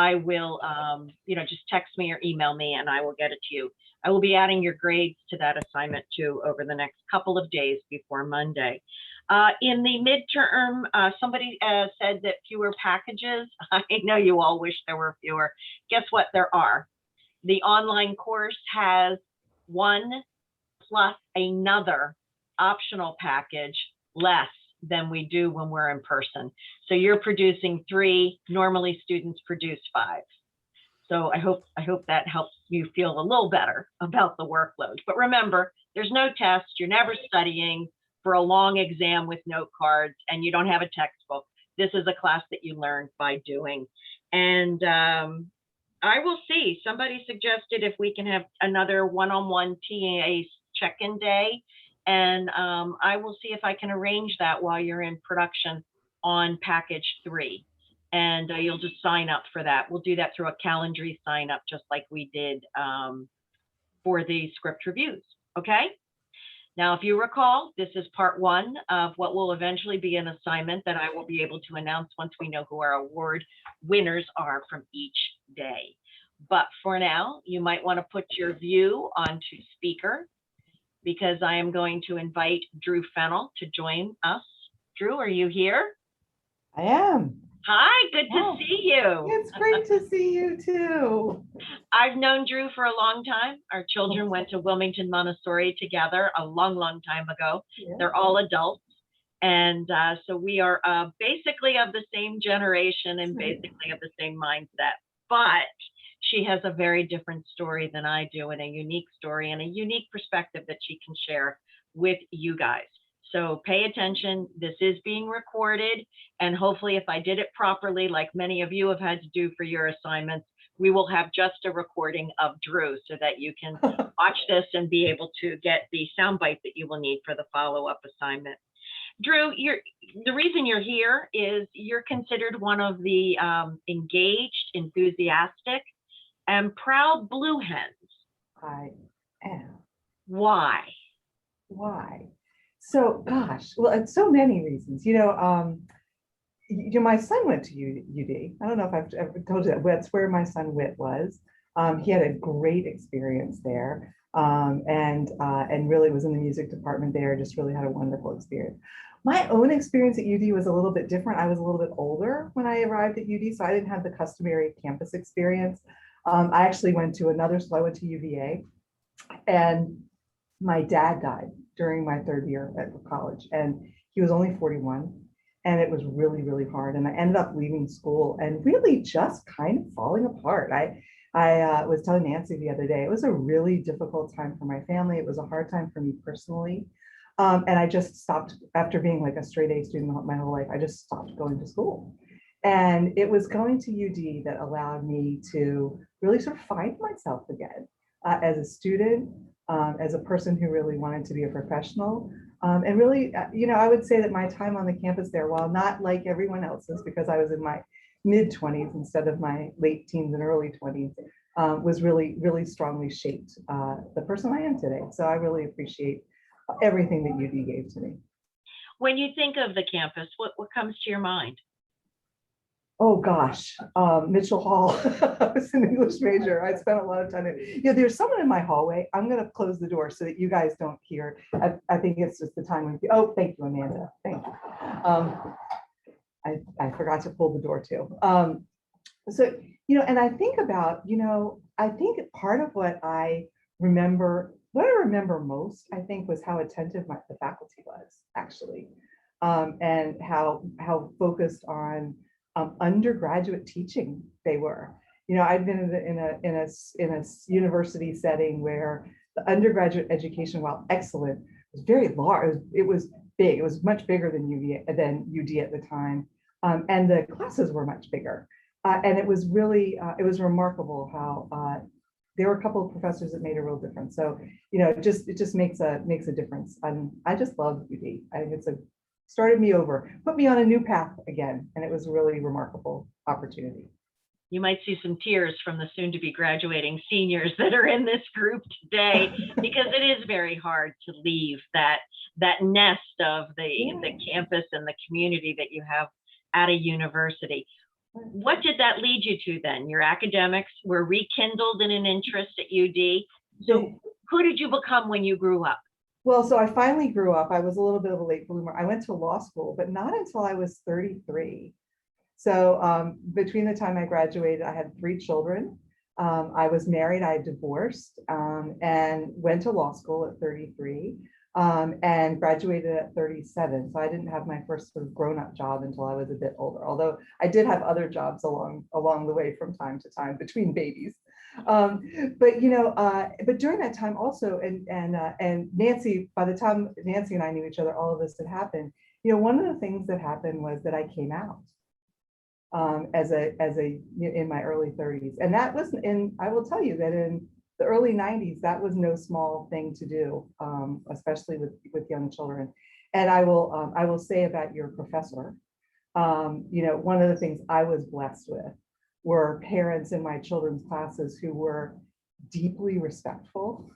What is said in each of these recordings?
I will, just text me or email me and I will get it to you. I will be adding your grades to that assignment too over the next couple of days before Monday. In the midterm, somebody said that fewer packages. I know you all wish there were fewer. Guess what? There are. The online course has one plus another optional package less than we do when we're in person. So you're producing 3, normally students produce 5. So I hope that helps you feel a little better about the workload. But remember, there's no test, you're never studying for a long exam with note cards, and you don't have a textbook. This is a class that you learn by doing. And I will see, somebody suggested if we can have another one-on-one TAA check-in day. And I will see if I can arrange that while you're in production on package 3. And you'll just sign up for that. We'll do that through a Calendly sign up, just like we did for the script reviews, okay? Now, if you recall, this is part 1 of what will eventually be an assignment that I will be able to announce once we know who our award winners are from each day. But for now, you might want to put your view onto speaker, because I am going to invite Drew Fennell to join us. Drew, are you here? I am. Hi, good to see you. It's great to see you too. I've known Drew for a long time. Our children went to Wilmington Montessori together a long, long time ago. Yeah. They're all adults. And so we are basically of the same generation and basically of the same mindset. But she has a very different story than I do, and a unique story and a unique perspective that she can share with you guys. So pay attention. This is being recorded, and hopefully if I did it properly, like many of you have had to do for your assignments, we will have just a recording of Drew so that you can watch this and be able to get the soundbite that you will need for the follow-up assignment. Drew, the reason you're here is you're considered one of the engaged, enthusiastic, and proud Blue Hens. I am. Why? Why? So, gosh, well, it's so many reasons. My son went to UD. I don't know if I've ever told you that. That's where my son Whit was. He had a great experience there, and really was in the music department there. Just really had a wonderful experience. My own experience at UD was a little bit different. I was a little bit older when I arrived at UD, so I didn't have the customary campus experience. I actually went to I went to UVA, and my dad died during my 3rd year at college, and he was only 41, and it was really, really hard. And I ended up leaving school and really just kind of falling apart. I was telling Nancy the other day, it was a really difficult time for my family. It was a hard time for me personally. And I just stopped after being like a straight A student my whole life. I just stopped going to school. And it was going to UD that allowed me to really sort of find myself again as a student, as a person who really wanted to be a professional. And really, I would say that my time on the campus there, while not like everyone else's, because I was in my mid-20s instead of my late teens and early 20s, was really, really strongly shaped the person I am today. So I really appreciate everything that UD gave to me. When you think of the campus, what comes to your mind? Oh gosh, Mitchell Hall. I was an English major. I spent a lot of time there. There's someone in my hallway. I'm going to close the door so that you guys don't hear. I think it's just the time when. Oh, thank you, Amanda. Thank you. I forgot to pull the door too. So and I think about I think part of what I remember most, I think, was how attentive the faculty was actually, and how focused on undergraduate teaching they were. I'd been in a university setting where the undergraduate education, while excellent, was very large. It was big. It was much bigger than UD at the time, and the classes were much bigger. And it was really it was remarkable how there were a couple of professors that made a real difference. So it just makes a difference. I just love UD. I think started me over, put me on a new path again, and it was a really remarkable opportunity. You might see some tears from the soon-to-be graduating seniors that are in this group today, because it is very hard to leave that nest of the campus and the community that you have at a university. What did that lead you to then? Your academics were rekindled in an interest at UD. So who did you become when you grew up? Well, so I finally grew up. I was a little bit of a late bloomer. I went to law school, but not until I was 33. So between the time I graduated, I had 3 children. I was married, I divorced, and went to law school at 33, and graduated at 37. So I didn't have my first sort of grown-up job until I was a bit older, although I did have other jobs along the way from time to time between babies. But but during that time also, and Nancy, by the time Nancy and I knew each other, all of this had happened. One of the things that happened was that I came out in my early 30s, and that was I will tell you that in the early 90s, that was no small thing to do, especially with young children. And I will say about your professor, one of the things I was blessed with were parents in my children's classes who were deeply respectful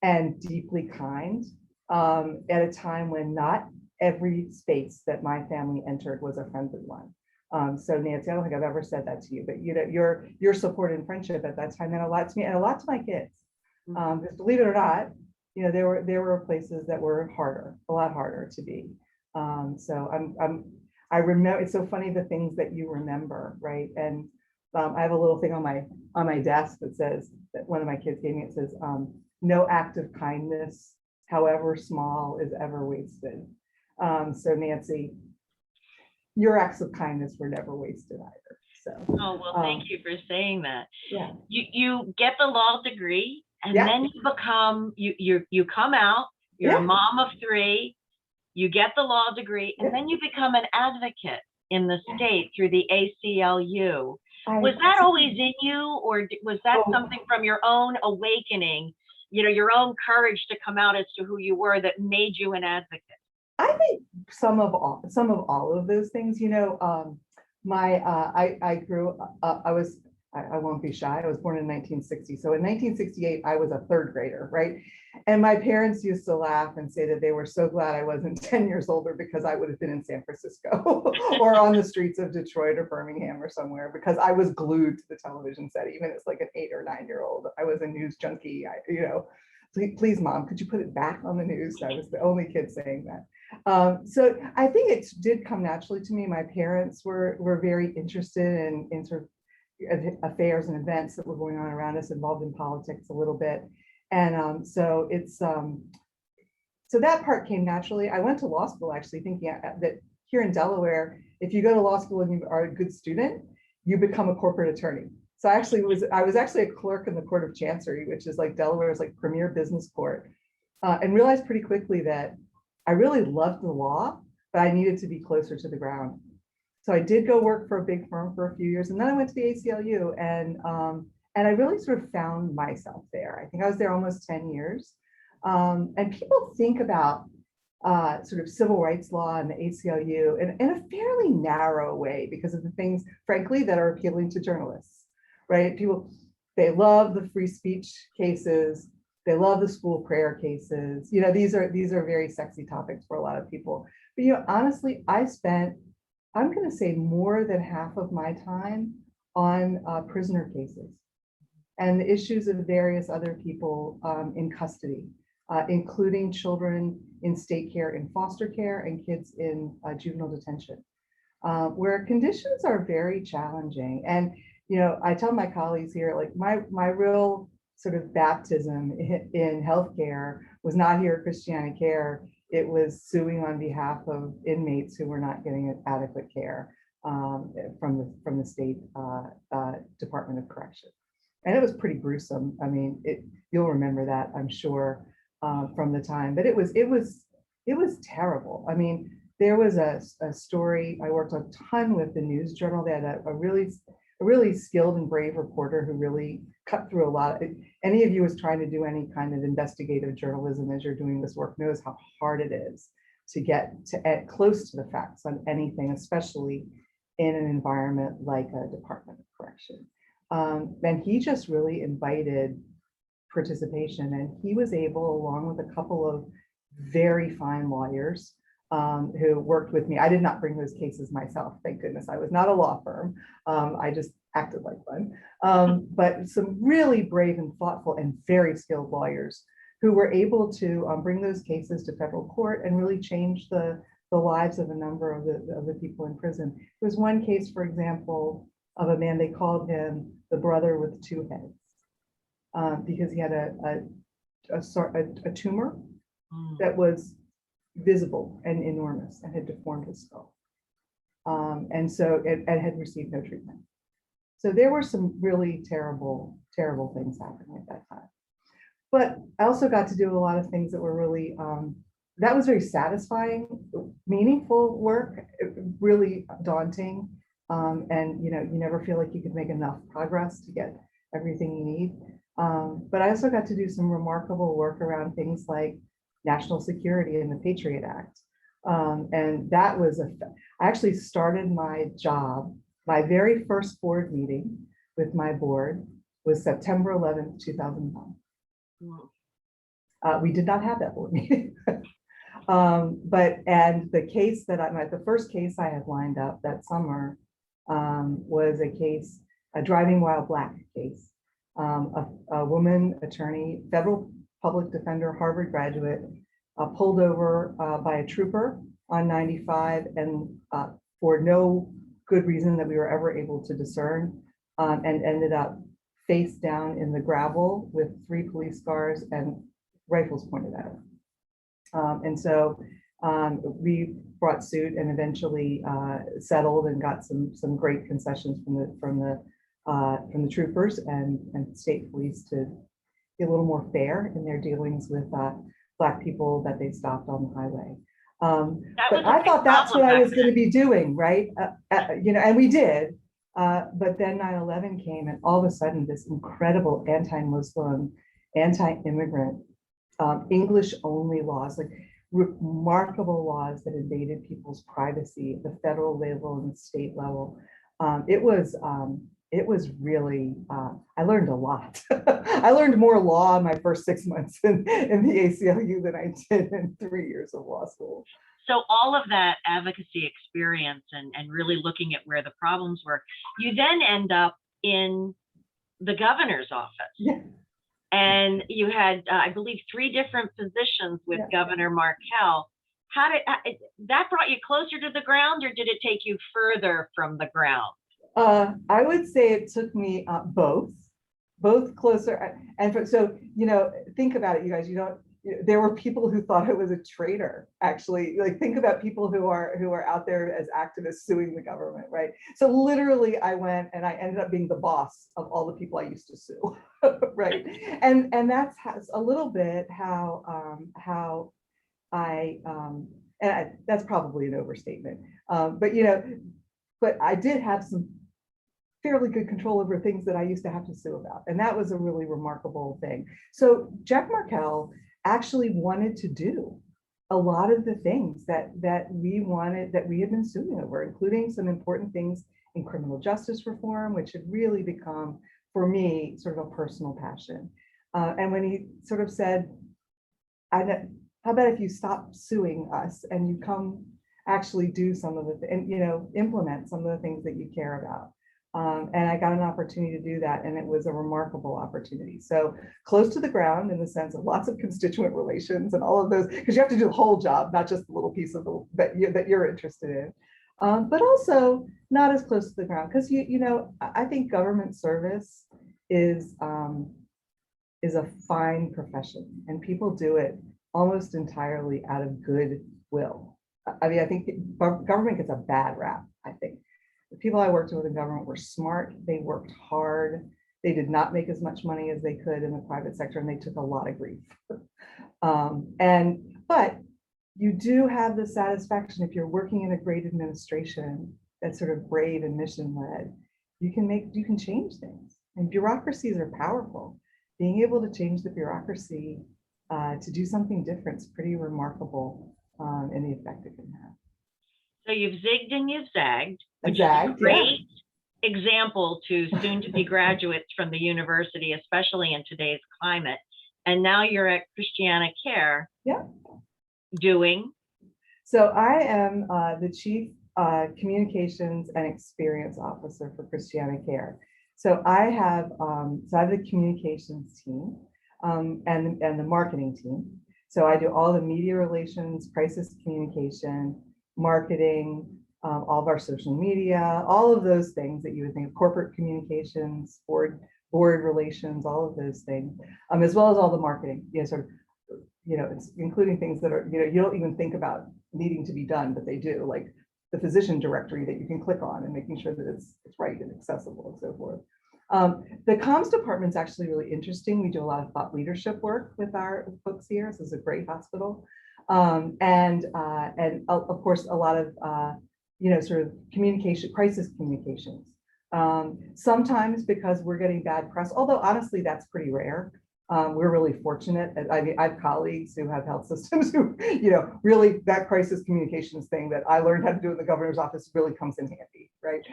and deeply kind, at a time when not every space that my family entered was a friendly one. So Nancy, I don't think I've ever said that to you, but your support and friendship at that time meant a lot to me and a lot to my kids. Because believe it or not, there were places that were a lot harder to be. So I remember, it's so funny the things that you remember, right? And I have a little thing on my desk that says, that one of my kids gave me, it says, no act of kindness, however small, is ever wasted. So Nancy, your acts of kindness were never wasted either. So. Oh, well, thank you for saying that. Yeah. You get the law degree, and Yeah. then you become, you come out, you're a mom of 3, you get the law degree, and then you become an advocate in the state through the ACLU. Was that always in you, or was that something from your own awakening, your own courage to come out as to who you were that made you an advocate? I think some of all of those things. I grew up. I won't be shy. I was born in 1960. So in 1968, I was a 3rd grader, right? And my parents used to laugh and say that they were so glad I wasn't 10 years older, because I would have been in San Francisco or on the streets of Detroit or Birmingham or somewhere, because I was glued to the television set, even as like an 8 or 9-year-old. I was a news junkie. Please, Mom, could you put it back on the news? I was the only kid saying that. So I think it did come naturally to me. My parents were very interested in sort of affairs and events that were going on around us, involved in politics a little bit. And so that part came naturally. I went to law school actually thinking that here in Delaware, if you go to law school and you are a good student, you become a corporate attorney. So I was actually a clerk in the Court of Chancery, which is like Delaware's like premier business court, and realized pretty quickly that I really loved the law, but I needed to be closer to the ground. So I did go work for a big firm for a few years, and then I went to the ACLU, and I really sort of found myself there. I think I was there almost 10 years. And people think about sort of civil rights law and the ACLU in a fairly narrow way because of the things, frankly, that are appealing to journalists, right? They love the free speech cases. They love the school prayer cases. These are very sexy topics for a lot of people. But honestly, I spent, I'm going to say, more than half of my time on prisoner cases and the issues of various other people in custody, including children in state care, in foster care, and kids in juvenile detention, where conditions are very challenging. And I tell my colleagues here, like my real sort of baptism in healthcare was not here at Christiana Care. It was suing on behalf of inmates who were not getting adequate care from the state Department of Correction, and it was pretty gruesome. I mean, you'll remember that, I'm sure, from the time. But it was terrible. I mean, there was a story. I worked a ton with the News Journal. They had a really skilled and brave reporter who really cut through a lot. Any of you who's trying to do any kind of investigative journalism as you're doing this work knows how hard it is to get close to the facts on anything, especially in an environment like a Department of Correction. And he just really invited participation, and he was able, along with a couple of very fine lawyers, who worked with me. I did not bring those cases myself, thank goodness. I was not a law firm. I just acted like one. But some really brave and thoughtful and very skilled lawyers who were able to bring those cases to federal court and really change the lives of a number of the people in prison. There was one case, for example, of a man, they called him the brother with two heads, because he had a tumor Mm. that was visible and enormous and had deformed his skull. And so it had received no treatment. So there were some really terrible, terrible things happening at that time. But I also got to do a lot of things that were really, that was very satisfying, meaningful work, really daunting. And you never feel like you could make enough progress to get everything you need. But I also got to do some remarkable work around things like national security and the Patriot Act. And that was I actually started my job, my very first board meeting with my board was September 11th, 2001. We did not have that board meeting. And the case that the first case I had lined up that summer was a driving while black case. A woman attorney, federal public defender, Harvard graduate, pulled over by a trooper on 95 and for no good reason that we were ever able to discern, and ended up face down in the gravel with 3 police cars and rifles pointed at her. And so we brought suit and eventually settled and got some great concessions from the troopers and state police to be a little more fair in their dealings with Black people that they stopped on the highway. But I thought that's what I was going to be doing, right? And we did. But then 9/11 came, and all of a sudden, this incredible anti-Muslim, anti-immigrant, English-only laws, like remarkable laws that invaded people's privacy at the federal level and the state level. It was really, I learned a lot. I learned more law in my first 6 months in the ACLU than I did in 3 years of law school. So all of that advocacy experience and really looking at where the problems were, you then end up in the governor's office. Yeah. And you had, I believe, 3 different positions with Governor Markell. How did that brought you closer to the ground, or did it take you further from the ground? I would say it took me both closer. And so, think about it, you guys, there were people who thought I was a traitor, actually. Like, think about people who are out there as activists suing the government, right? So literally I went and I ended up being the boss of all the people I used to sue, right? And that's a little bit how that's probably an overstatement. But I did have some fairly good control over things that I used to have to sue about. And that was a really remarkable thing. So Jack Markell actually wanted to do a lot of the things that we had been suing over, including some important things in criminal justice reform, which had really become, for me, sort of a personal passion. And when he sort of said, how about if you stop suing us and you come actually do some of implement some of the things that you care about. And I got an opportunity to do that, and it was a remarkable opportunity. So close to the ground in the sense of lots of constituent relations and all of those, because you have to do the whole job, not just the little piece of that you're interested in. But also not as close to the ground, because I think government service is a fine profession, and people do it almost entirely out of goodwill. I mean, I think government gets a bad rap, I think. The people I worked with in government were smart, they worked hard, they did not make as much money as they could in the private sector, and they took a lot of grief. But you do have the satisfaction if you're working in a great administration that's sort of brave and mission-led, you can change things. And bureaucracies are powerful. Being able to change the bureaucracy to do something different is pretty remarkable in the effect it can have. So you've zigged and you've zagged, which is Zagged, a great example to soon-to-be graduates from the university, especially in today's climate. And now you're at Christiana Care, doing. So I am the Chief Communications and Experience Officer for Christiana Care. So I have the communications team and the marketing team. So I do all the media relations, crisis communication, marketing, all of our social media, all of those things that you would think of, corporate communications, board relations, all of those things, as well as all the marketing, sort of, it's including things that are, you don't even think about needing to be done, but they do, like the physician directory that you can click on and making sure that it's right and accessible and so forth. The comms department is actually really interesting. We do a lot of thought leadership work with our folks here. This is a great hospital. And of course, a lot of, sort of communication, crisis communications. Sometimes because we're getting bad press, although honestly, that's pretty rare. We're really fortunate. I mean, I have colleagues who have health systems who, really that crisis communications thing that I learned how to do in the governor's office really comes in handy, right?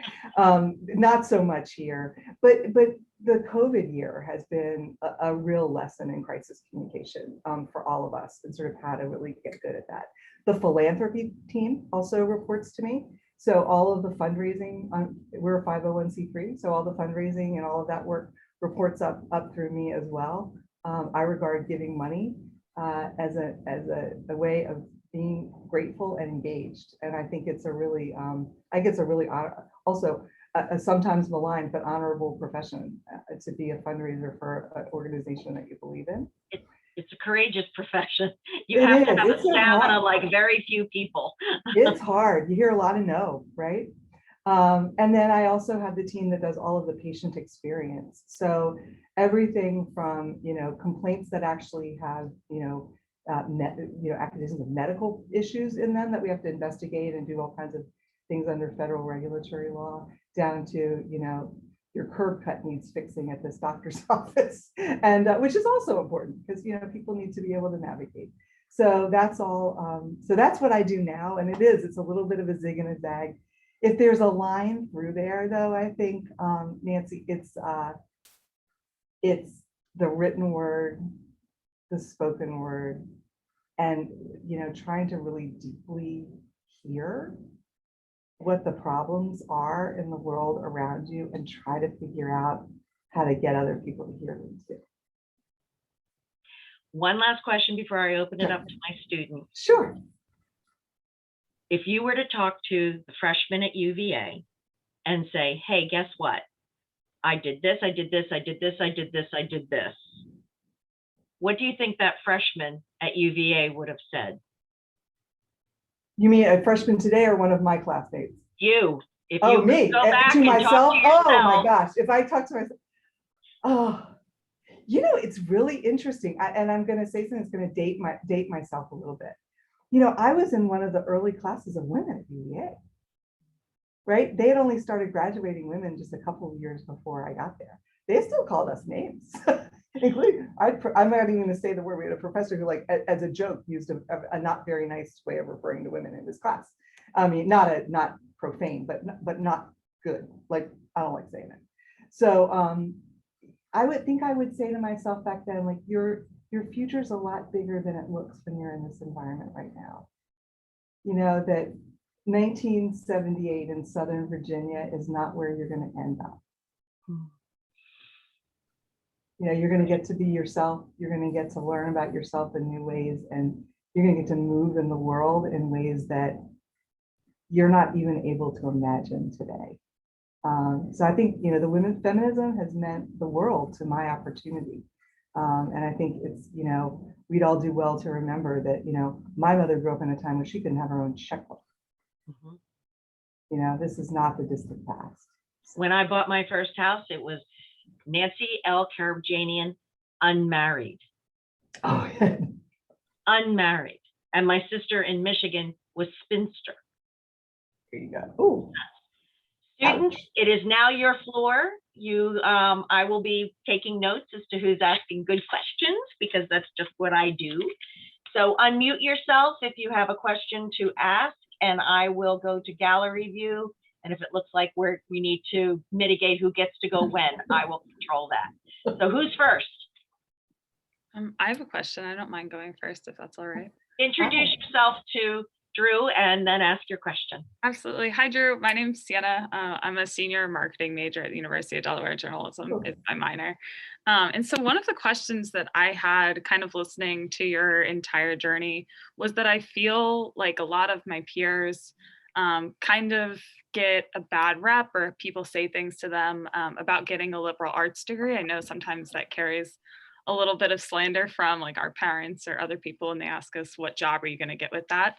Not so much here, but the COVID year has been a real lesson in crisis communication for all of us, and sort of how to really get good at that. The philanthropy team also reports to me. So all of the fundraising, we're a 501c3, so all the fundraising and all of that work reports up through me as well. I regard giving money as a way of being grateful and engaged, and I think it's a really also a sometimes maligned but honorable profession to be a fundraiser for an organization that you believe in. It's a courageous profession. You have to have a stamina like very few people. It's hard. You hear a lot of no, right? And then I also have the team that does all of the patient experience. So everything from, complaints that actually have, accusations of medical issues in them that we have to investigate and do all kinds of things under federal regulatory law, down to, your curb cut needs fixing at this doctor's office, and which is also important because, people need to be able to navigate. So that's all. So that's what I do now. And it's a little bit of a zig and a zag. If there's a line through there, though, I think, Nancy, it's the written word, the spoken word, and trying to really deeply hear what the problems are in the world around you and try to figure out how to get other people to hear them too. One last question before I open it up to my students. Sure. If you were to talk to the freshmen at UVA and say, hey, guess what? I did this, I did this, I did this, I did this, I did this. What do you think that freshman at UVA would have said? You mean a freshman today or one of my classmates? You. If you me go back to myself. Oh my gosh. If I talk to myself, it's really interesting. And I'm going to say something that's going to date myself a little bit. I was in one of the early classes of women at UVA, right? They had only started graduating women just a couple of years before I got there. They still called us names. Including, I'm not even going to say the word. We had a professor who, like, as a joke, used a not very nice way of referring to women in his class. I mean, not profane, but not good. Like, I don't like saying it. So I would say to myself back then, like, your future's a lot bigger than it looks when you're in this environment right now. That 1978 in Southern Virginia is not where you're going to end up. You're going to get to be yourself. You're going to get to learn about yourself in new ways, and you're going to get to move in the world in ways that you're not even able to imagine today. So I think, the women's feminism has meant the world to my opportunity. And I think it's, we'd all do well to remember that, my mother grew up in a time when she couldn't have her own checkbook. Mm-hmm. This is not the distant past. When I bought my first house, it was Nancy L. Karabjanian, unmarried. Oh, yeah. Unmarried. And my sister in Michigan was spinster. There you go. Ooh. Students, it is now your floor. I will be taking notes as to who's asking good questions, because that's just what I do. So unmute yourself if you have a question to ask, and I will go to gallery view. And if it looks like we need to mitigate who gets to go when, I will control that. So who's first? I have a question. I don't mind going first if that's all right. Introduce yourself to through and then ask your question. Absolutely. Hi, Drew. My name's Sienna. I'm a senior marketing major at the University of Delaware. Journalism Cool. is my minor. And so one of the questions that I had kind of listening to your entire journey was that I feel like a lot of my peers kind of get a bad rep, or people say things to them about getting a liberal arts degree. I know sometimes that carries a little bit of slander from like our parents or other people, and they ask us, what job are you going to get with that?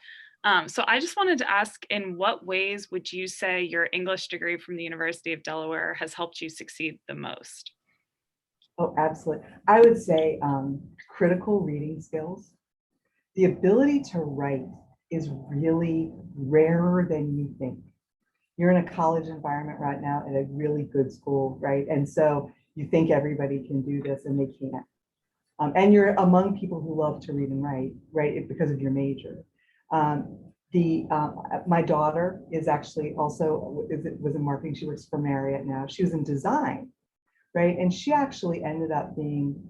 So I just wanted to ask, in what ways would you say your English degree from the University of Delaware has helped you succeed the most? Oh, absolutely. I would say critical reading skills. The ability to write is really rarer than you think. You're in a college environment right now at a really good school, right? And so you think everybody can do this and they can't. And you're among people who love to read and write, right? Because of your major. My daughter is actually also was in marketing. She works for Marriott now. She was in design, right? And she actually ended up being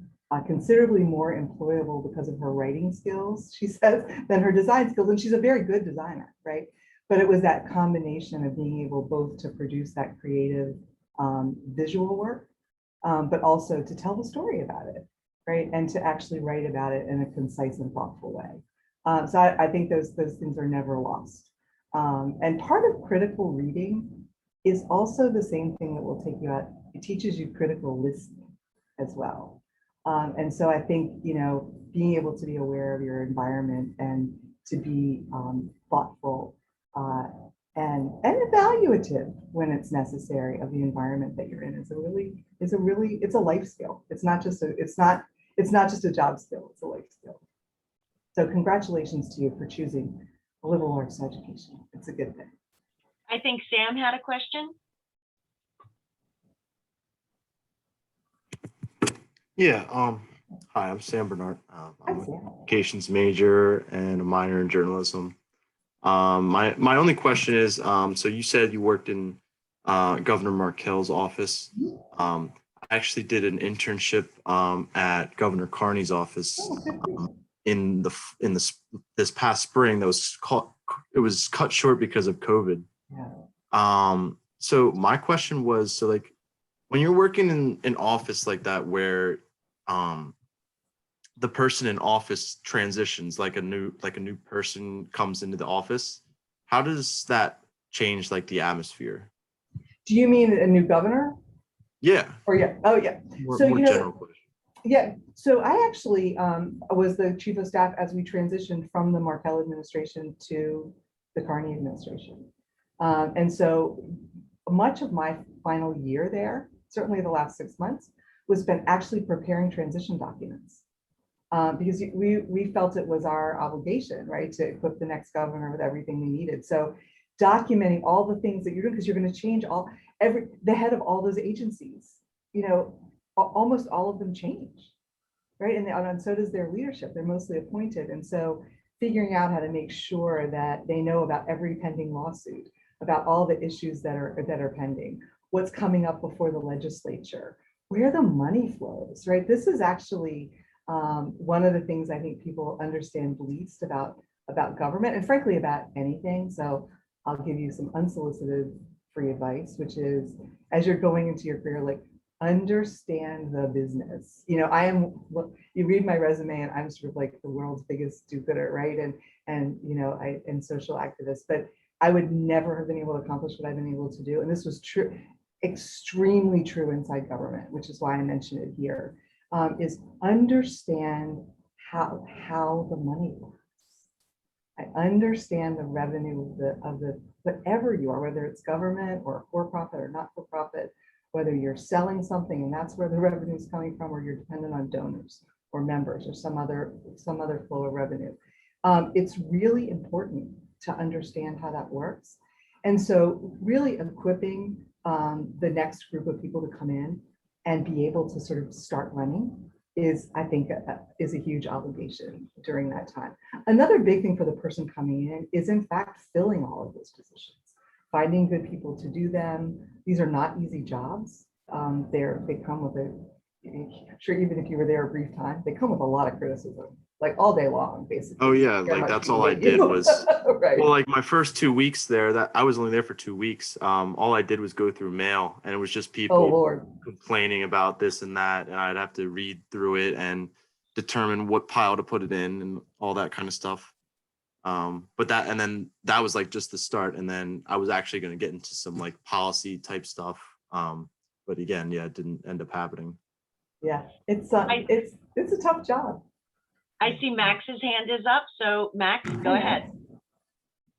considerably more employable because of her writing skills, she says, than her design skills. And she's a very good designer, right? But it was that combination of being able both to produce that creative visual work, but also to tell the story about it, right? And to actually write about it in a concise and thoughtful way. So I think those things are never lost. And part of critical reading is also the same thing that will take you out. It teaches you critical listening as well. And so I think, you know, being able to be aware of your environment and to be thoughtful and evaluative when it's necessary of the environment that you're in is a life skill. It's not just a job skill, it's a life skill. So congratulations to you for choosing a liberal arts education. It's a good thing. I think Sam had a question. Yeah, hi, I'm Sam Bernard. I'm Hi, a Sam. communications major and a minor in journalism. My only question is, so you said you worked in Governor Markell's office. I actually did an internship at Governor Carney's office this past spring. It was cut short because of COVID. Yeah. So my question was, so like when you're working in an office like that where the person in office transitions, like a new person comes into the office, how does that change like the atmosphere? Do you mean a new governor? Yeah. Or yeah. Oh yeah. More So, you know, general question. Yeah, so I actually was the chief of staff as we transitioned from the Markell administration to the Carney administration. And so much of my final year there, certainly the last 6 months, was spent actually preparing transition documents. Because we felt it was our obligation, right, to equip the next governor with everything they needed. So documenting all the things that you're doing, because you're going to change the head of all those agencies, you know, almost all of them change, right? And so does their leadership. They're mostly appointed. And so figuring out how to make sure that they know about every pending lawsuit, about all the issues that are pending, what's coming up before the legislature, where the money flows, right? This is actually one of the things I think people understand least about government and frankly about anything. So I'll give you some unsolicited free advice, which is as you're going into your career, like understand the business. You know, you read my resume and I'm sort of like the world's biggest do-gooder, right? And you know, and social activist, but I would never have been able to accomplish what I've been able to do. And this was true, extremely true inside government, which is why I mentioned it here, is understand how the money works. I understand the revenue of the whatever you are, whether it's government or for-profit or not for-profit, whether you're selling something and that's where the revenue is coming from, or you're dependent on donors or members or some other flow of revenue. It's really important to understand how that works. And so really equipping the next group of people to come in and be able to sort of start running is, I think, is a huge obligation during that time. Another big thing for the person coming in is in fact filling all of those positions, finding good people to do them. These are not easy jobs. They come with I'm sure even if you were there a brief time, they come with a lot of criticism, like all day long, basically. Oh yeah, Very like much that's all I humiliate did you. was Right. well, like my first 2 weeks there, that I was only there for 2 weeks. All I did was go through mail, and it was just Oh, people Lord. complaining about this and that, and I'd have to read through it and determine what pile to put it in and all that kind of stuff. But that was like just the start, and then I was actually going to get into some like policy type stuff. But again, yeah, it didn't end up happening. Yeah, it's I- it's a tough job. I see Max's hand is up, so Max, go ahead.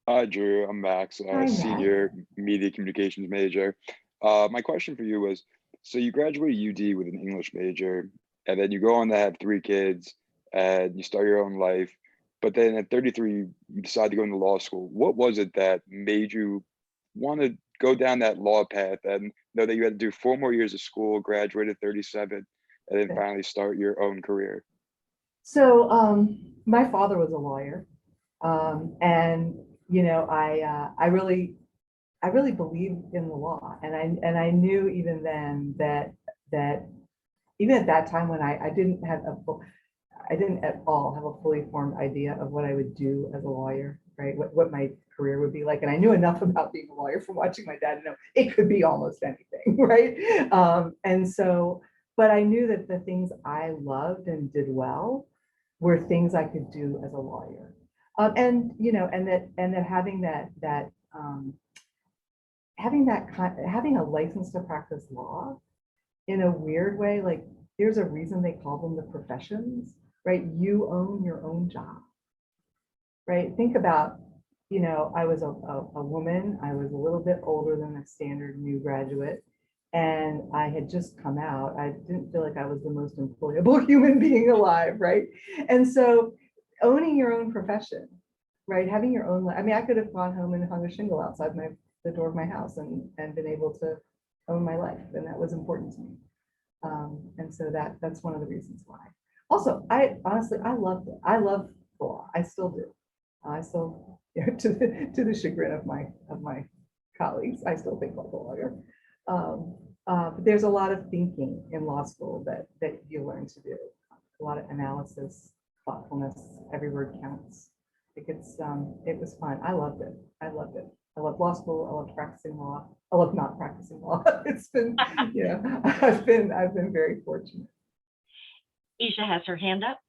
Hi, Drew. I'm Max, Hi, Max. senior media communications major. My question for you was, so you graduated UD with an English major, and then you go on to have 3 kids, and you start your own life. But then at 33, you decide to go into law school. What was it that made you want to go down that law path and know that you had to do 4 more years of school, graduate at 37, and then finally start your own career? So my father was a lawyer, and you know, I really believed in the law, and I knew even then that even at that time when I didn't have I didn't at all have a fully formed idea of what I would do as a lawyer, right? What my career would be like. And I knew enough about being a lawyer from watching my dad to know it could be almost anything, right? And so, but I knew that the things I loved and did well were things I could do as a lawyer. And you know, and that having having a license to practice law in a weird way, like there's a reason they call them the professions, right? You own your own job, right? Think about, you know, I was a woman, I was a little bit older than a standard new graduate, and I had just come out. I didn't feel like I was the most employable human being alive, right? And so owning your own profession, right? Having your own, I mean, I could have gone home and hung a shingle outside the door of my house and been able to own my life, and that was important to me. And so that's one of the reasons why. Also, I honestly, I love the law. I still do. I still, you know, to the chagrin of my colleagues, I still think like a lawyer. But there's a lot of thinking in law school that you learn to do. A lot of analysis, thoughtfulness. Every word counts. It was fun. I loved it. I loved it. I love law school. I love practicing law. I love not practicing law. It's been, you know, I've been very fortunate. Isha has her hand up.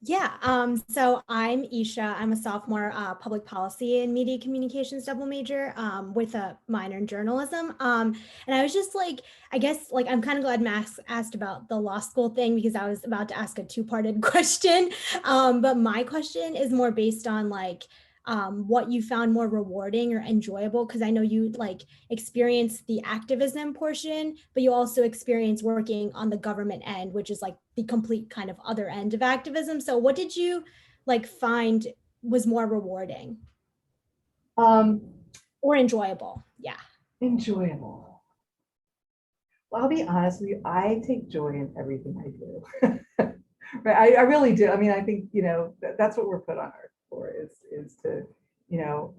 Yeah, so I'm Isha. I'm a sophomore public policy and media communications double major with a minor in journalism. And I was just like, I guess like I'm kind of glad Max asked about the law school thing because I was about to ask a two-parted question. But my question is more based on like what you found more rewarding or enjoyable, because I know you like experienced the activism portion, but you also experience working on the government end, which is like the complete kind of other end of activism. So what did you like find was more rewarding or enjoyable? Yeah. Enjoyable. Well, I'll be honest with you, I take joy in everything I do. Right, I really do. I mean, I think, you know, that's what we're put on earth for is to, you know,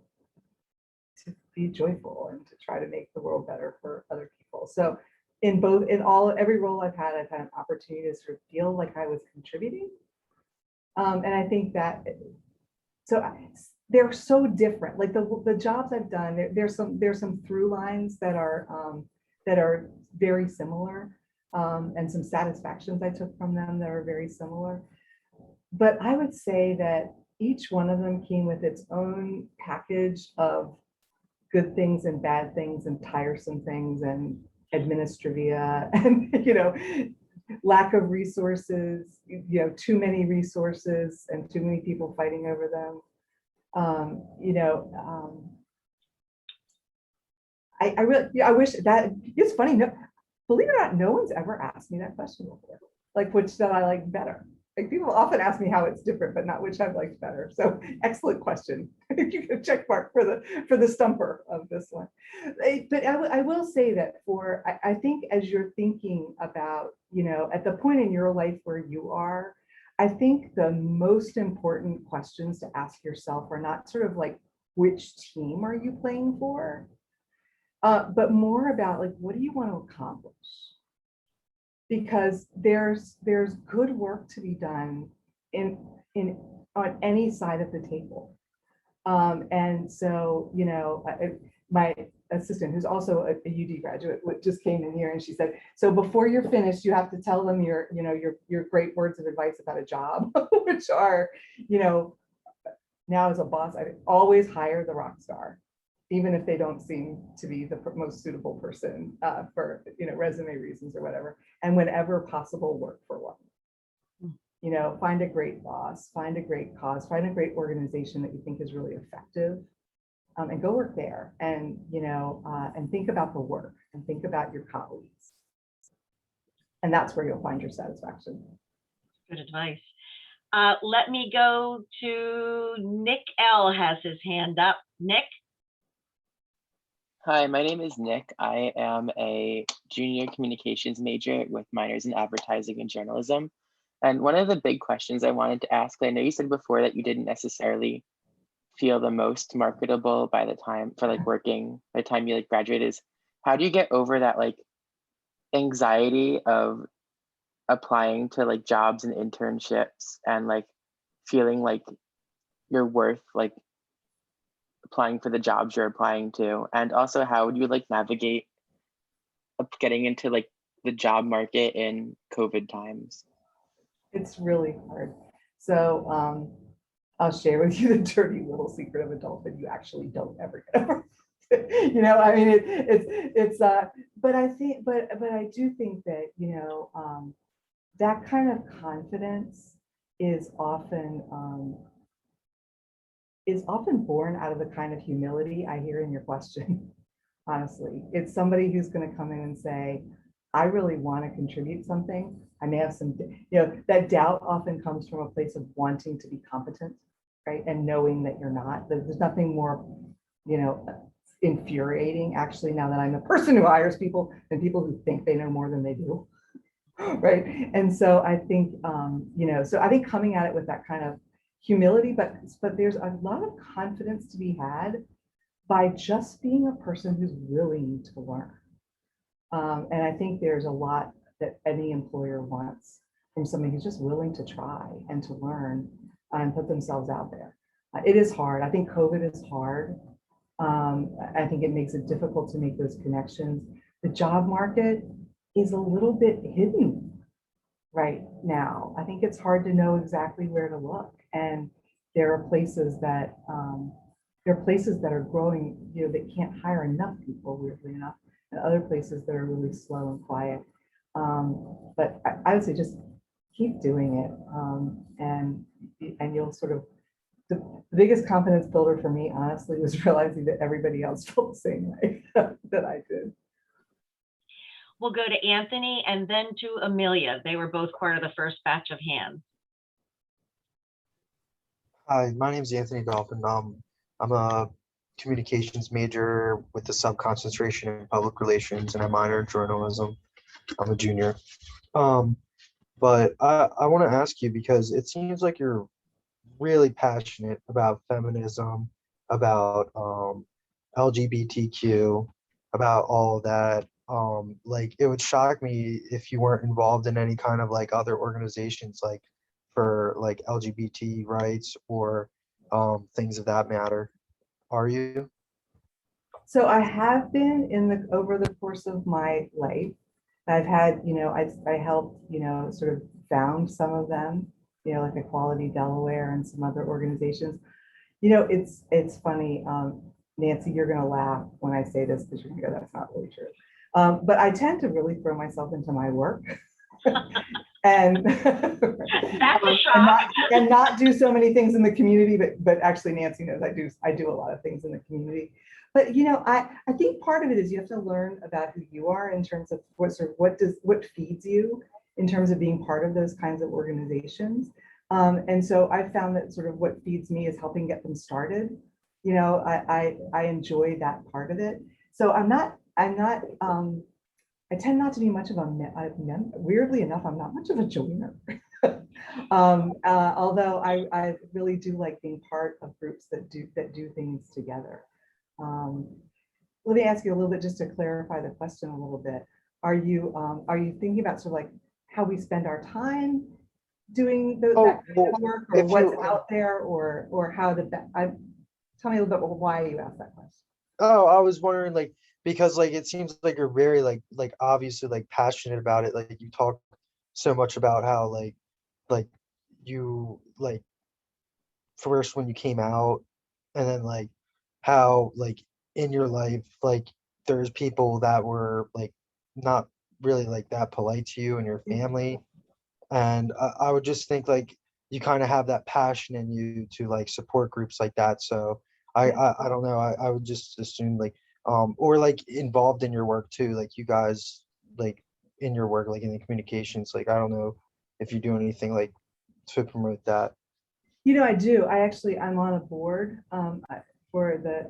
to be joyful and to try to make the world better for other people. So every role I've had an opportunity to sort of feel like I was contributing. And I think that, so they're so different. Like the jobs I've done, there's some through lines that are very similar, and some satisfactions I took from them that are very similar. But I would say that each one of them came with its own package of good things and bad things and tiresome things and administrivia and, you know, lack of resources, you know, too many resources and too many people fighting over them. You know, I really, yeah, I wish that, it's funny, no, believe it or not, no one's ever asked me that question before, like which that I like better. Like people often ask me how it's different, but not which I liked better. So excellent question. You get a check mark for the stumper of this one. But I will say that I think as you're thinking about, you know, at the point in your life where you are, I think the most important questions to ask yourself are not sort of like, which team are you playing for? But more about like, what do you want to accomplish? because there's good work to be done in on any side of the table. And so, you know, my assistant, who's also a UD graduate, just came in here and she said, so before you're finished, you have to tell them your, you know, your great words of advice about a job, which are, you know, now as a boss, I always hire the rock star, even if they don't seem to be the most suitable person for, you know, resume reasons or whatever. And whenever possible, work for one. You know, find a great boss, find a great cause, find a great organization that you think is really effective, and go work there. And, you know, and think about the work and think about your colleagues. And that's where you'll find your satisfaction. Good advice. Let me go to Nick L. has his hand up. Nick? Hi, my name is Nick. I am a junior communications major with minors in advertising and journalism. And one of the big questions I wanted to ask, I know you said before that you didn't necessarily feel the most marketable by the time for like working, by the time you like graduated, is how do you get over that like anxiety of applying to like jobs and internships and like feeling like you're worth like applying for the jobs you're applying to? And also how would you like navigate getting into like the job market in COVID times? It's really hard. So I'll share with you the dirty little secret of adulthood you actually don't ever get over. You know, I mean, but I think, but I do think that, you know, that kind of confidence is often born out of the kind of humility I hear in your question. Honestly, it's somebody who's going to come in and say, I really want to contribute something. I may have some, you know, that doubt often comes from a place of wanting to be competent, right? And knowing that you're not. There's nothing more, you know, infuriating actually, now that I'm the person who hires people, than people who think they know more than they do. Right. And so I think, you know, so I think coming at it with that kind of humility, but there's a lot of confidence to be had by just being a person who's willing to learn. And I think there's a lot that any employer wants from somebody who's just willing to try and to learn and put themselves out there. It is hard. I think COVID is hard. I think it makes it difficult to make those connections. The job market is a little bit hidden right now. I think it's hard to know exactly where to look. And there are places that are growing, you know, that can't hire enough people, weirdly enough, and other places that are really slow and quiet. But I would say just keep doing it, and you'll sort of, the biggest confidence builder for me, honestly, was realizing that everybody else felt the same way that I did. We'll go to Anthony and then to Amelia. They were both part of the first batch of hands. Hi, my name is Anthony Dolphin. I'm a communications major with a sub-concentration in public relations and a minor in journalism. I'm a junior. But I want to ask you, because it seems like you're really passionate about feminism, about LGBTQ, about all of that. Like, it would shock me if you weren't involved in any kind of like other organizations like for like LGBT rights or things of that matter. Are you? So I have been over the course of my life. I've had, you know, I helped, you know, sort of found some of them, you know, like Equality Delaware and some other organizations. You know, it's funny, Nancy, you're going to laugh when I say this because you're going to go, that's not really true. But I tend to really throw myself into my work. And, That's a shock. and not do so many things in the community, but actually Nancy knows I do a lot of things in the community. But, you know, I think part of it is you have to learn about who you are in terms of what feeds you in terms of being part of those kinds of organizations. And so I found that sort of what feeds me is helping get them started. You know, I enjoy that part of it. So I tend not to be much of a member. Weirdly enough, I'm not much of a joiner. Although I really do like being part of groups that do things together. Let me ask you a little bit, just to clarify the question a little bit. are you thinking about sort of like how we spend our time doing that Oh, kind well, of work, or if what's you, out there, or how tell me a little bit why you asked that question. oh, I was wondering, like, because like it seems like you're very like obviously like passionate about it. Like you talk so much about how like you like first when you came out, and then like how like in your life like there's people that were like not really like that polite to you and your family. And I would just think like you kind of have that passion in you to like support groups like that. So I don't know. I would just assume like or like involved in your work too. Like you guys like in your work, like in the communications, like I don't know if you do anything like to promote that. I do. I'm on a board for the,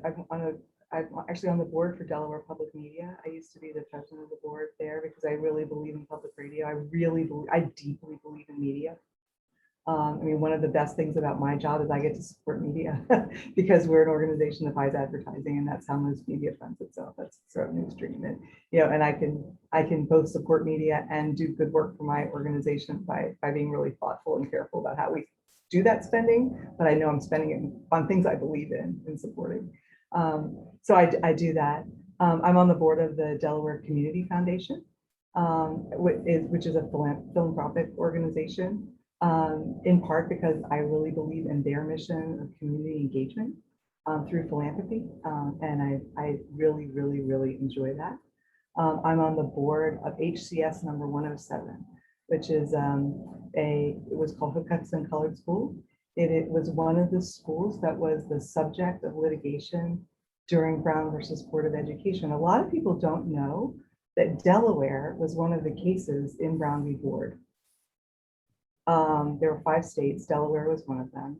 I'm actually on the board for Delaware Public Media. I used to be the president of the board there because I really believe in public radio. I deeply believe in media. I mean, one of the best things about my job is I get to support media because we're an organization that buys advertising, and that's how most media funds itself. That's its revenue stream. And, and I can both support media and do good work for my organization by being really thoughtful and careful about how we do that spending, but I know I'm spending it on things I believe in supporting. So I do that. I'm on the board of the Delaware Community Foundation, which is a philanthropic organization, in part because I really believe in their mission of community engagement through philanthropy, and I really, really, really enjoy that. I'm on the board of HCS number 107, which is it was called Hookhudson Colored School. It was one of the schools that was the subject of litigation during Brown versus Board of Education. A lot of people don't know that Delaware was one of the cases in Brown v. Board. There were 5 states. Delaware was one of them.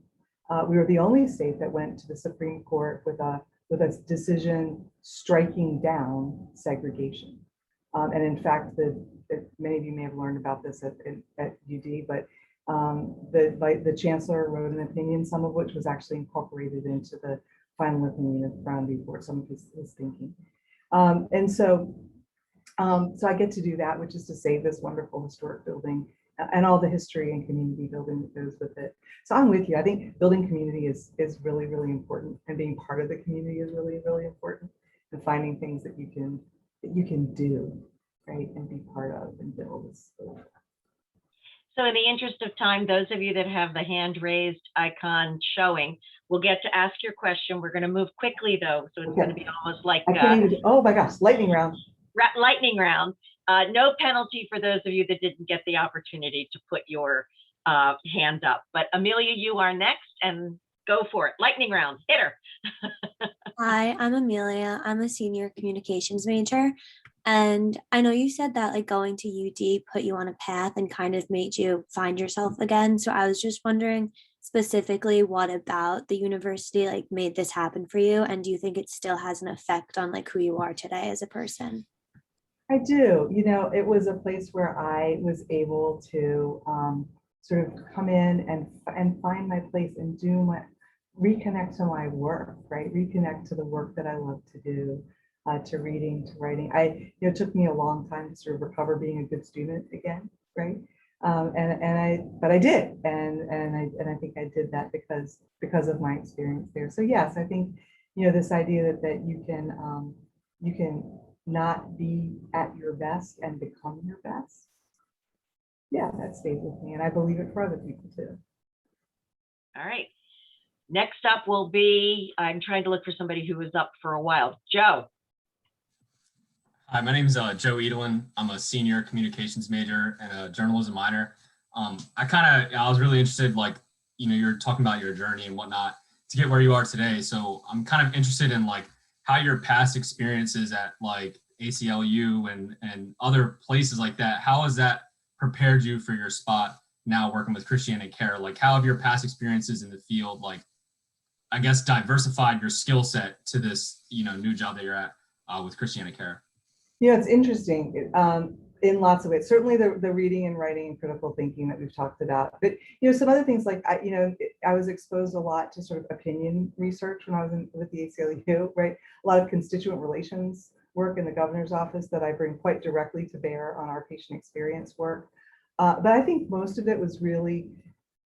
We were the only state that went to the Supreme Court with a decision striking down segregation. And in fact, many of you may have learned about this at UD, but the chancellor wrote an opinion, some of which was actually incorporated into the final opinion of Brown v. Board, some of his thinking. And so I get to do that, which is to save this wonderful historic building and all the history and community building that goes with it. So I'm with you. I think building community is really, really important, and being part of the community is really, really important, and finding things that you can do, right, and be part of and build. So in the interest of time, those of you that have the hand raised icon showing will get to ask your question. We're going to move quickly though, so it's going to be almost like I can't even, oh my gosh, lightning round. Lightning round. No penalty for those of you that didn't get the opportunity to put your hand up. But Amelia, you are next, and go for it. Lightning round, hit her. Hi, I'm Amelia. I'm a senior communications major. And I know you said that like going to UD put you on a path and kind of made you find yourself again. So I was just wondering specifically what about the university like made this happen for you? And do you think it still has an effect on like who you are today as a person? I do. It was a place where I was able to sort of come in and find my place and reconnect to my work, right? Reconnect to the work that I love to do, to reading, to writing. It took me a long time to sort of recover being a good student again, right? But I did, and I think I did that because of my experience there. So yes, I think this idea that you can not be at your best and become your best. Yeah, that stays with me, and I believe it for other people too. All right. Next up will be, I'm trying to look for somebody who was up for a while. Joe. Hi, my name is Joe Edelin. I'm a senior communications major and a journalism minor. I was really interested, like, you're talking about your journey and whatnot to get where you are today. So I'm kind of interested in like how your past experiences at like ACLU and other places like that, how has that prepared you for your spot now working with Christiana Care? Like how have your past experiences in the field, like, I guess, diversified your skill set to this, new job that you're at with Christiana Care? It's interesting in lots of ways. Certainly the reading and writing and critical thinking that we've talked about, but some other things like I was exposed a lot to sort of opinion research when I was with the ACLU, right? A lot of constituent relations work in the governor's office that I bring quite directly to bear on our patient experience work. But I think most of it was really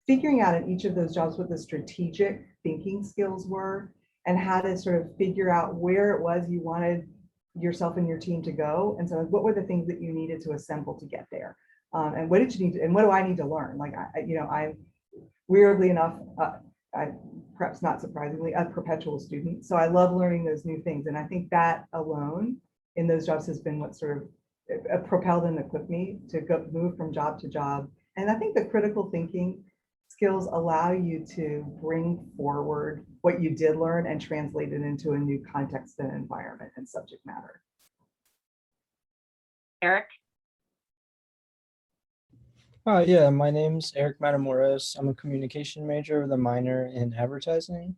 figuring out in each of those jobs what the strategic thinking skills were and how to sort of figure out where it was you wanted yourself and your team to go. And so what were the things that you needed to assemble to get there? And what did you need to, and what do I need to learn? Like, I'm weirdly enough, I perhaps not surprisingly, a perpetual student. So I love learning those new things. And I think that alone in those jobs has been what sort of propelled and equipped me to move from job to job. And I think the critical thinking skills allow you to bring forward what you did learn and translate it into a new context and environment and subject matter. Eric? Yeah, my name's Eric Matamoros. I'm a communication major with a minor in advertising.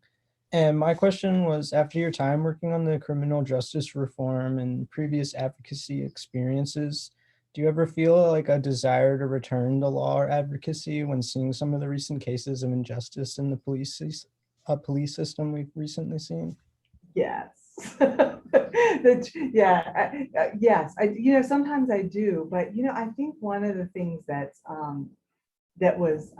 And my question was, after your time working on the criminal justice reform and previous advocacy experiences, do you ever feel like a desire to return to law or advocacy when seeing some of the recent cases of injustice in the police system we've recently seen? Yes. Yes. Sometimes I do, but I think one of the things that was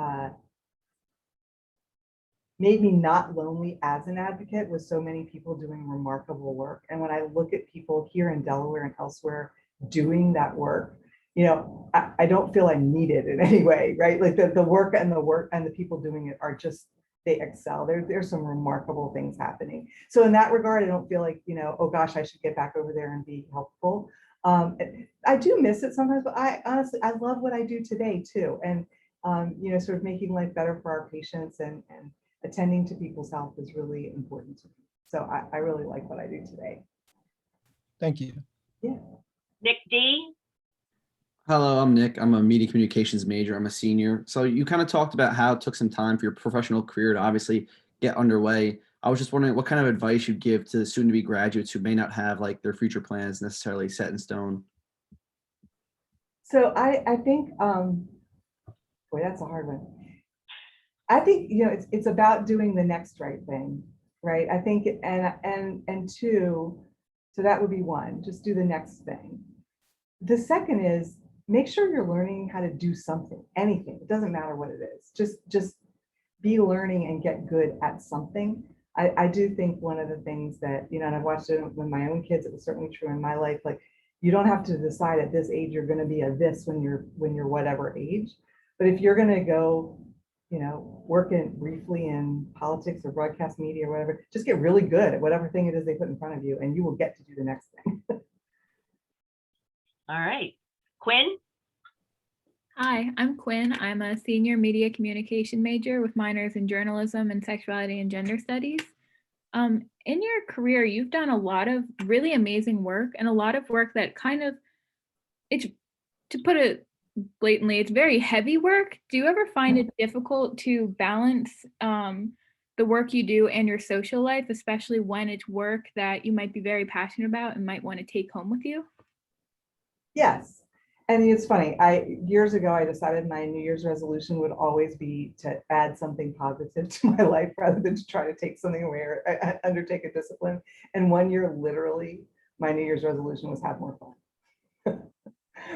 made me not lonely as an advocate was so many people doing remarkable work. And when I look at people here in Delaware and elsewhere doing that work, I don't feel I'm needed in any way, right? Like the work and the people doing it are just, they excel. There's some remarkable things happening. So in that regard, I don't feel like, oh gosh, I should get back over there and be helpful. I do miss it sometimes, but I honestly love what I do today too. And, sort of making life better for our patients and attending to people's health is really important to me. So I really like what I do today. Thank you. Yeah. Nick D? Hello, I'm Nick. I'm a media communications major. I'm a senior. So you kind of talked about how it took some time for your professional career to obviously get underway. I was just wondering what kind of advice you'd give to soon-to-be graduates who may not have like their future plans necessarily set in stone. So I think, boy, that's a hard one. I think, it's about doing the next right thing, right? I think, and two, so that would be one, just do the next thing. The second is make sure you're learning how to do something, anything. It doesn't matter what it is. Just be learning and get good at something. I do think one of the things that, and I've watched it with my own kids, it was certainly true in my life, like you don't have to decide at this age you're going to be a this when you're whatever age. But if you're going to go, work briefly in politics or broadcast media or whatever, just get really good at whatever thing it is they put in front of you and you will get to do the next thing. All right. Quinn? Hi, I'm Quinn. I'm a senior media communication major with minors in journalism and sexuality and gender studies. In your career, you've done a lot of really amazing work and a lot of work that it's, to put it blatantly, it's very heavy work. Do you ever find it difficult to balance the work you do and your social life, especially when it's work that you might be very passionate about and might want to take home with you? Yes. And it's funny, years ago, I decided my New Year's resolution would always be to add something positive to my life rather than to try to take something away or undertake a discipline. And one year, literally, my New Year's resolution was have more fun.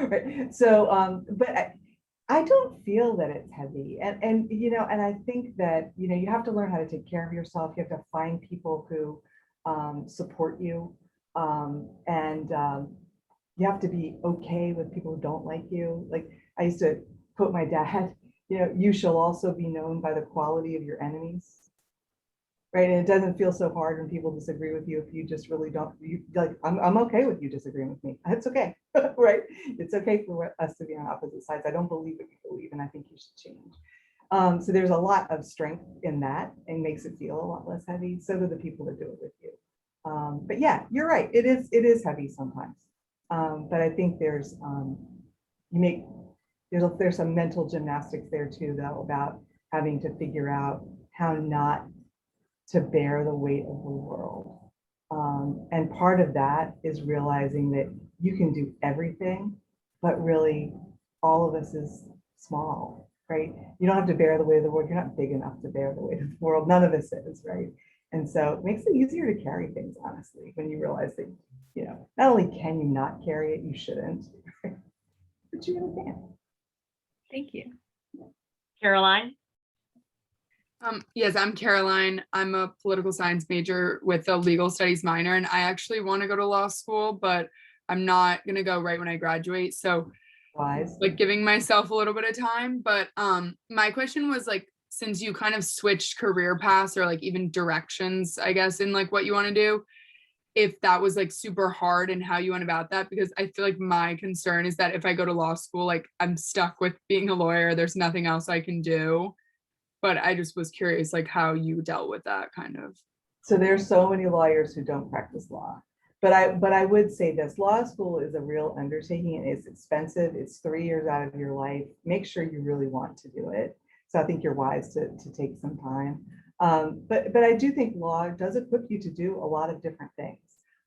Right. So, but I don't feel that it's heavy. And I think that, you have to learn how to take care of yourself. You have to find people who support you. You have to be okay with people who don't like you. Like I used to quote my dad, you shall also be known by the quality of your enemies. Right. And it doesn't feel so hard when people disagree with you if you just really don't, I'm okay with you disagreeing with me. It's okay. Right. It's okay for us to be on opposite sides. I don't believe what you believe, and I think you should change. So there's a lot of strength in that and makes it feel a lot less heavy. So do the people that do it with you. But yeah, you're right. It is heavy sometimes. But I think there's some mental gymnastics there too, though, about having to figure out how not to bear the weight of the world. And part of that is realizing that you can do everything, but really all of us is small, right? You don't have to bear the weight of the world. You're not big enough to bear the weight of the world. None of us is, right? And so it makes it easier to carry things, honestly, when you realize that you know, not only can you not carry it, you shouldn't, but you really can. Thank you. Caroline? Yes, I'm Caroline. I'm a political science major with a legal studies minor, and I actually want to go to law school, but I'm not going to go right when I graduate. So Wise. like giving myself a little bit of time. But my question was like, since you kind of switched career paths or like even directions, I guess, in like what you want to do, if that was like super hard and how you went about that, because I feel like my concern is that if I go to law school, like I'm stuck with being a lawyer, there's nothing else I can do. But I just was curious, like how you dealt with that kind of. So there's so many lawyers who don't practice law. But I would say this, law school is a real undertaking and it's expensive. It's 3 years out of your life. Make sure you really want to do it. So I think you're wise to take some time. But I do think law does equip you to do a lot of different things.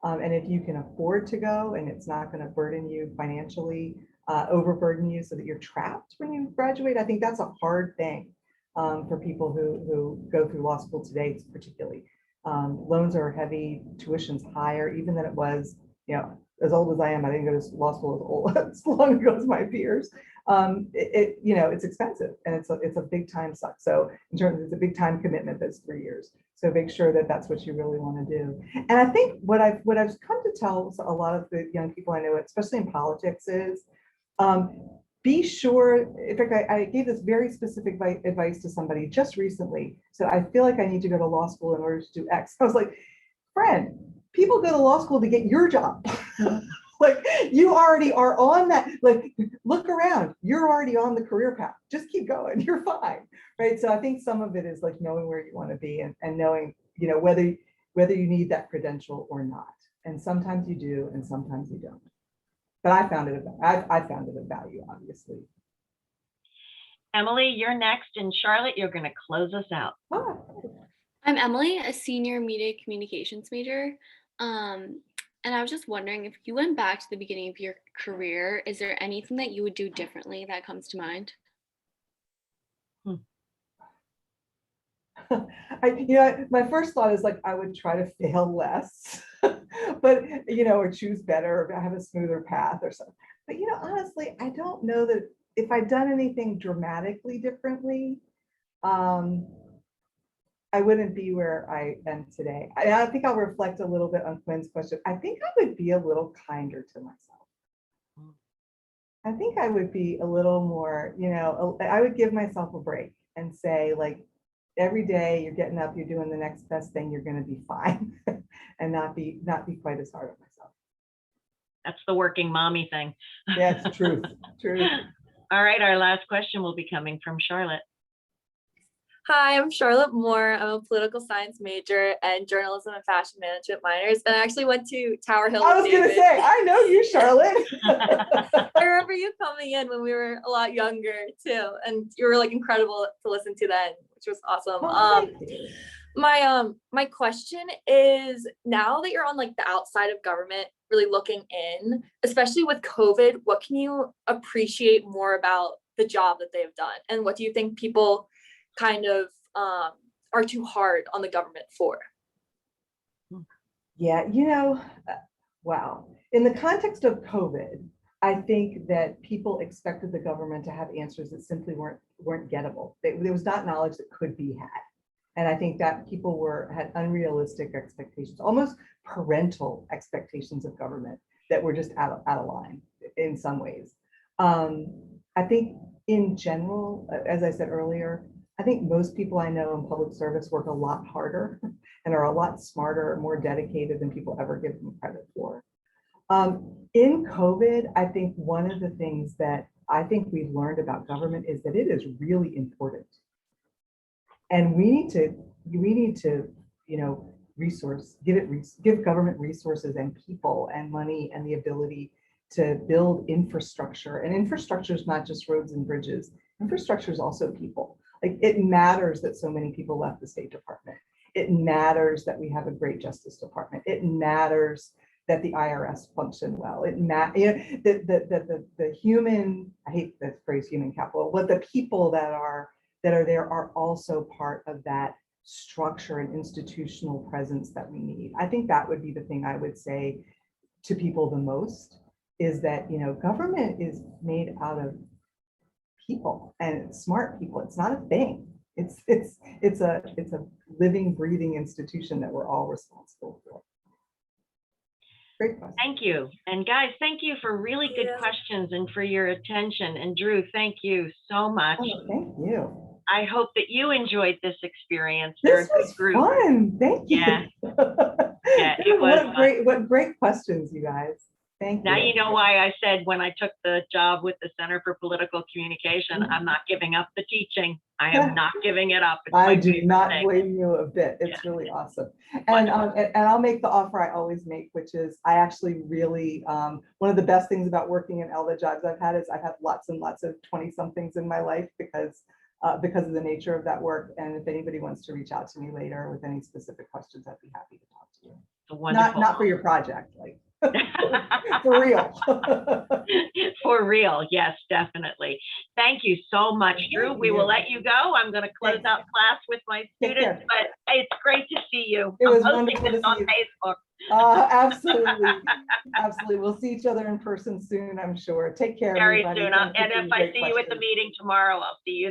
And if you can afford to go and it's not going to burden you financially, overburden you so that you're trapped when you graduate, I think that's a hard thing for people who go through law school today, particularly. Loans are heavy, tuition's higher, even than it was, you know, as old as I am, I didn't go to law school as long ago as my peers. You know, it's expensive and it's a big time suck. So in terms of, it's a big time commitment, that's 3 years. So make sure that that's what you really want to do. And I think what I've come to tell a lot of the young people I know, especially in politics, is be sure. In fact, I gave this very specific advice to somebody just recently. So I feel like I need to go to law school in order to do X. I was like, friend, people go to law school to get your job. Like you already are on that, like look around, you're already on the career path. Just keep going, you're fine. Right. So I think some of it is like knowing where you want to be and knowing, you know, whether you need that credential or not. And sometimes you do and sometimes you don't. But I found it of value, obviously. Emily, you're next, and Charlotte, you're going to close us out. I'm Emily, a senior media communications major. And I was just wondering, if you went back to the beginning of your career, is there anything that you would do differently that comes to mind? My first thought is like, I would try to fail less, but, you know, or choose better, or have a smoother path or something. But, you know, honestly, I don't know that if I'd done anything dramatically differently, I wouldn't be where I am today. I think I'll reflect a little bit on Quinn's question. I think I would be a little kinder to myself. I think I would be a little more, you know, I would give myself a break and say, like, every day you're getting up, you're doing the next best thing, you're going to be fine, and not be quite as hard on myself. That's the working mommy thing. Yeah, it's truth. Truth. All right, our last question will be coming from Charlotte. Hi, I'm Charlotte Moore. I'm a political science major and journalism and fashion management minors. And I actually went to Tower Hill. I was going to say, I know you, Charlotte. I remember you coming in when we were a lot younger too. And you were like incredible to listen to then, which was awesome. My question is, now that you're on like the outside of government, really looking in, especially with COVID, what can you appreciate more about the job that they've done? And what do you think people kind of are too hard on the government for? Yeah, you know, wow. In the context of COVID, I think that people expected the government to have answers that simply weren't gettable. There was not knowledge that could be had. And I think that people had unrealistic expectations, almost parental expectations of government that were just out of line in some ways. I think in general, as I said earlier, I think most people I know in public service work a lot harder and are a lot smarter, more dedicated than people ever give them credit for. In COVID, I think one of the things that I think we've learned about government is that it is really important. And we need to, you know, give government resources and people and money and the ability to build infrastructure. And infrastructure is not just roads and bridges. Infrastructure is also people. Like, it matters that so many people left the State Department. It matters that we have a great Justice Department. It matters that the IRS function well. It matters, you know, the human, I hate the phrase human capital, but the people that are there are also part of that structure and institutional presence that we need. I think that would be the thing I would say to people the most is that, you know, government is made out of people and smart people. It's not a thing. It's a living, breathing institution that we're all responsible for. Great question. Thank you. And guys, thank you for really good questions and for your attention. And Drew, thank you so much. Oh, thank you. I hope that you enjoyed this experience. This was fun. Thank you. Yeah. Yeah, it was what great questions, you guys. Thank you. Now you know why I said when I took the job with the Center for Political Communication, I'm not giving up the teaching. I am not giving it up. It's I my do favorite not thing. blame you a bit. It's really awesome. And I'll make the offer I always make, which is I actually really, one of the best things about working in all the jobs I've had is I've had lots and lots of 20-somethings in my life because of the nature of that work. And if anybody wants to reach out to me later with any specific questions, I'd be happy to talk to you. It's wonderful. Not for your project, like for real. For real, yes, definitely. Thank you so much, Drew. We will let you go. I'm going to close out class with my students, but it's great to see you. It was I'm wonderful posting to this on see you. Facebook. Absolutely. Absolutely. We'll see each other in person soon, I'm sure. Take care. Very everybody. soon. Thank you And for if your I great see you at the questions. meeting tomorrow, I'll see you then.